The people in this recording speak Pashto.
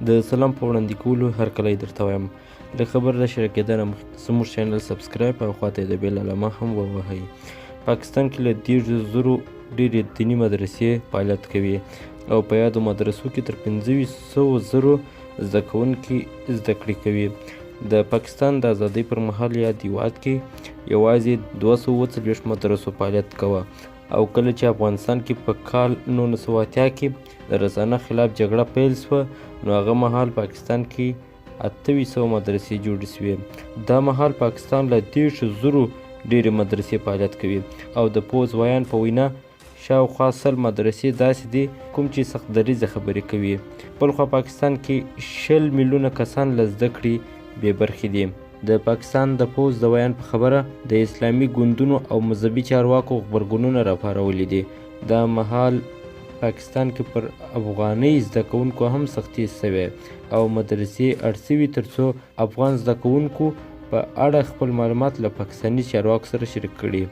د سلام په وړاندې کولو هرکلی درته وایم. له خبر د شریک کېدنه مخکې زموږ چینل سبسکرایب او خواته یې د بیل علامه هم ووهئ. پاکستان کې له 10,000 ډېرې دیني مدرسې فعالیت کوي او په یادو مدرسو کې تر 500,000 زده کوونکي زده کړې کوي. د پاکستان د ازادۍ پر مهال یاد هیواد کې یوازې 240 مدرسو فعالیت کوه او کله چې افغانستان کې په کال 1980 کې د رسانه خلاف جګړه پیل شوه نو هغه مهال پاکستان کې 2800 مدرسې جوړې شوې. دا مهال پاکستان له 10,000 ډېرې مدرسې فعالیت کوي او د پوځ ویان په وینا شاوخوا 100 مدرسې داسې دي کوم چې سخت دریځه خبرې کوي. بل خوا پاکستان کې 20 میلیونه کسان له زده کړې بې برخې دي. د پاکستان د پوځ د ویان په خبره د اسلامي ګوندونو او مذهبي چارواکو غبرګونونه راپارولي دي. دا مهال پاکستان کې پر افغانۍ زده کوونکو هم سختي شوې او مدرسې اړ شوي تر څو افغان زده کوونکو په اړه خپل معلومات له پاکستاني چارواکو سره شریک کړي.